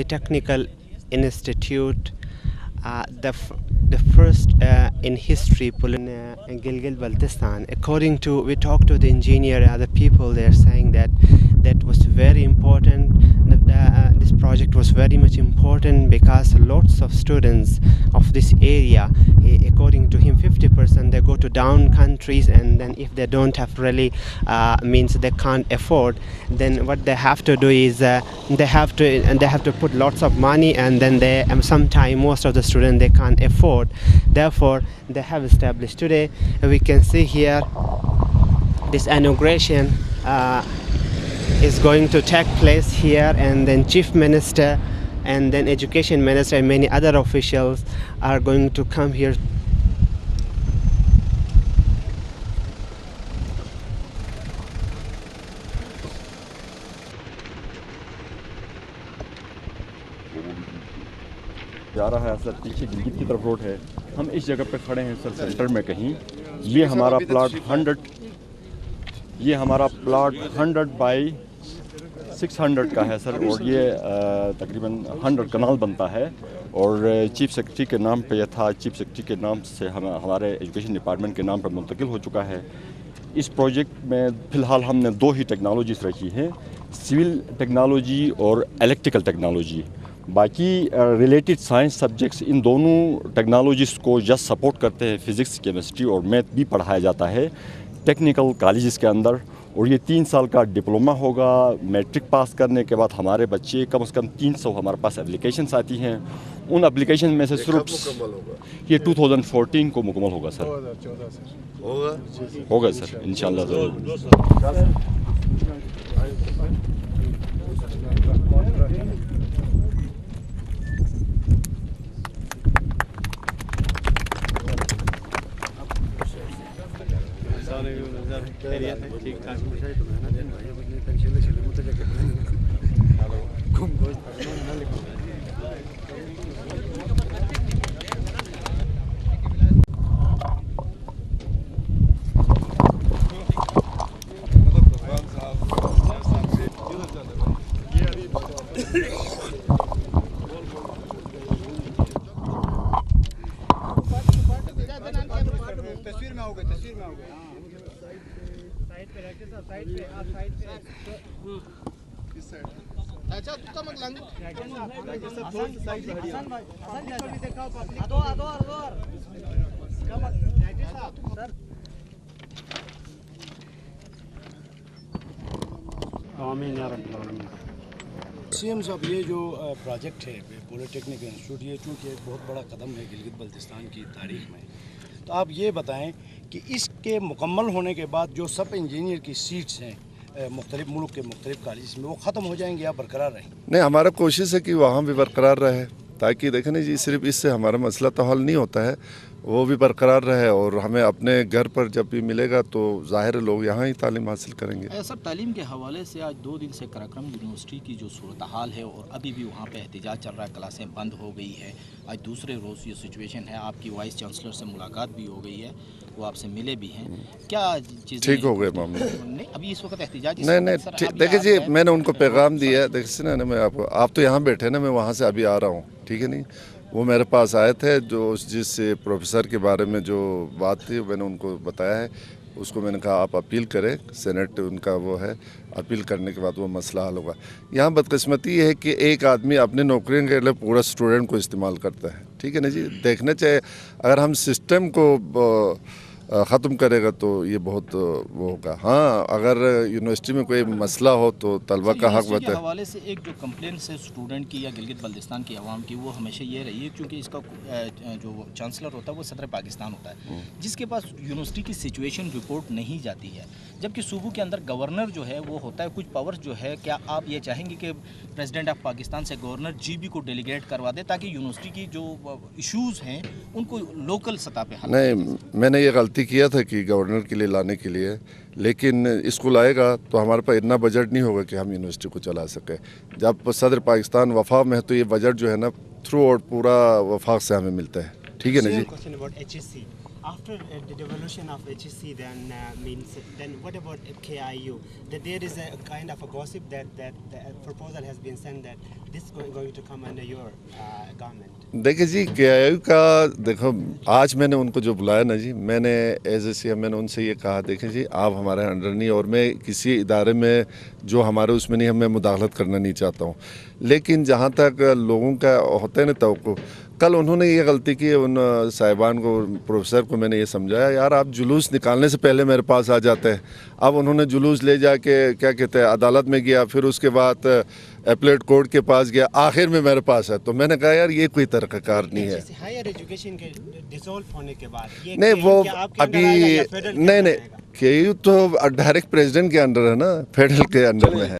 Polytechnical Institute, the first in history in Gilgit-Baltistan. According to, we talked to the engineer, other people, they are saying that was very important. This project was very much important because lots of students of this area, according to him, 50% they go to down countries, and then if they don't have really means they can't afford, then what they have to do is they have to put lots of money, and then they sometime most of the students they can't afford. Therefore, they have established today. We can see here this inauguration is going to take place here, and then Chief Minister and then Education Minister and many other officials are going to come here. जा रहा है sir, पीछे गिलगित की तरफ road है। हम इस जगह पे खड़े हैं सर, सेंटर में कहीं। ये हमारा प्लाट 100 बाई 600 का है सर, और ये तकरीबन 100 कनाल बनता है। और चीफ सेक्रेटरी के नाम पे यह था, चीफ सेक्रेटरी के नाम से हमारे एजुकेशन डिपार्टमेंट के नाम पर मुंतकिल हो चुका है। इस प्रोजेक्ट में फ़िलहाल हमने 2 ही टेक्नोलॉजीज़ रखी हैं, सिविल टेक्नोलॉजी और इलेक्ट्रिकल टेक्नोलॉजी। बाकी रिलेटेड साइंस सब्जेक्ट्स इन दोनों टेक्नोलॉजीज़ को जस्ट सपोर्ट करते हैं। फ़िज़िक्स, केमिस्ट्री और मैथ भी पढ़ाया जाता है टेक्निकल कॉलेजेस के अंदर। और ये 3 साल का डिप्लोमा होगा। मैट्रिक पास करने के बाद हमारे बच्चे कम से कम 300 हमारे पास एप्लीकेशंस आती हैं। उन एप्लीकेशन में से सिर्फ ये 2014 को मुकम्मल होगा सर। 2014 होगा सर, इंशाल्लाह ज़रूर। तस्वीर में आओगे साइड पे रखते सब साइड पे आप साइड पे किस साइड अच्छा तू तो मत लंग सब थोड़ा सा साइड पे हसन भाई हसन भी दिखाओ पब्लिक दो कम साहब सर आमीन या रब्बल आलमीन। सीएम साहब, ये जो प्रोजेक्ट है पॉलिटेक्निक इंस्टीट्यूट, ये चूँकि एक बहुत बड़ा कदम है गिलगित बल्तिस्तान की तारीख में, तो आप ये बताएं कि इसके मुकम्मल होने के बाद जो सब इंजीनियर की सीट्स हैं मुख्तलिफ मुल्क के मुख्तलिफ कॉलेज में, वो ख़त्म हो जाएंगे या बरकरार रहेंगे? नहीं, हमारा कोशिश है कि वहाँ भी बरकरार रहे, ताकि देखें ना जी, सिर्फ इससे हमारा मसला तो हल नहीं होता है, वो भी बरकरार रहे। और हमें अपने घर पर जब भी मिलेगा तो ज़ाहिर लोग यहाँ ही तालीम हासिल करेंगे। सर, तालीम के हवाले से आज 2 दिन से कराक्रम यूनिवर्सिटी की जो सूरत हाल है, और अभी भी वहाँ पे एहतजाज चल रहा है, क्लासें बंद हो गई है। आज दूसरे रोज़ ये सिचुएशन है। आपकी वाइस चांसलर से मुलाकात भी हो गई है, वो आपसे मिले भी हैं। क्या चीज़ ठीक हो गए मामले? नहीं, अभी इस वक्त एहतजाज नहीं, देखिए जी, मैंने उनको पैगाम दिया है। देखिए ना, मैं आप तो यहाँ बैठे ना, मैं वहाँ से अभी आ रहा हूँ, ठीक है नहीं। वो मेरे पास आए थे, जो जिस प्रोफेसर के बारे में जो बात थी मैंने उनको बताया है। उसको मैंने कहा आप अपील करें, सेनेट उनका वो है, अपील करने के बाद वो मसला हल होगा। यहाँ बदकिस्मती है कि एक आदमी अपनी नौकरी के लिए पूरा स्टूडेंट को इस्तेमाल करता है, ठीक है ना जी। देखना चाहिए, अगर हम सिस्टम को ख़त्म करेगा तो ये बहुत वो होगा। हाँ, अगर यूनिवर्सिटी में कोई मसला हो तो तलबा का हक बताए। हवाले से एक जो कंप्लेंट है स्टूडेंट की या गिलगित बल्तिस्तान की आवाम की, वो हमेशा ये रही है, क्योंकि इसका जो चांसलर होता है वो सदर पाकिस्तान होता है, जिसके पास यूनिवर्सिटी की सिचुएशन रिपोर्ट नहीं जाती है, जबकि सूबों के अंदर गवर्नर जो है वो होता है, कुछ पावर्स जो है। क्या आप ये चाहेंगे कि प्रेसिडेंट ऑफ पाकिस्तान से गवर्नर GB को डेलीगेट करवा दे, ताकि यूनिवर्सिटी की जो इशूज़ हैं उनको लोकल सतह पे हल? नहीं, मैंने ये गलती किया था कि गवर्नर के लिए लाने के लिए, लेकिन स्कूल आएगा तो हमारे पास इतना बजट नहीं होगा कि हम यूनिवर्सिटी को चला सके। जब सदर पाकिस्तान वफाक में है तो ये बजट जो है ना थ्रू आउट पूरा वफाक से हमें मिलता है, ठीक है ना जी। after the devolution of HEC, then what about KIU? That there is a kind of a gossip that the proposal has been sent that this is going to come under your government. देखिए जी KIU का देखो आज मैंने उनको जो बुलाया ना जी, मैंने एज ए CM मैंने उनसे ये कहा देखें जी आप हमारे अंडर नहीं, और मैं किसी इदारे में जो हमारे उसमें नहीं, मैं मुदाखलत करना नहीं चाहता हूँ, लेकिन जहाँ तक लोगों का होता है ना तवक्को, कल उन्होंने ये गलती की, उन साहिबान को, प्रोफेसर को मैंने ये समझाया यार आप जुलूस निकालने से पहले मेरे पास आ जाते हैं। अब उन्होंने जुलूस ले जाके क्या कहते हैं अदालत में गया, फिर उसके बाद एपलेट कोर्ट के पास गया, आखिर में मेरे पास है। तो मैंने कहा यार ये कोई तरीक़ाकार नहीं है। हायर एजुकेशन के डिसॉल्व होने के बाद ये नहीं वो अभी नहीं नहीं KIU तो डायरेक्ट प्रेसिडेंट के अंडर है ना, फेडरल के अंडर में है।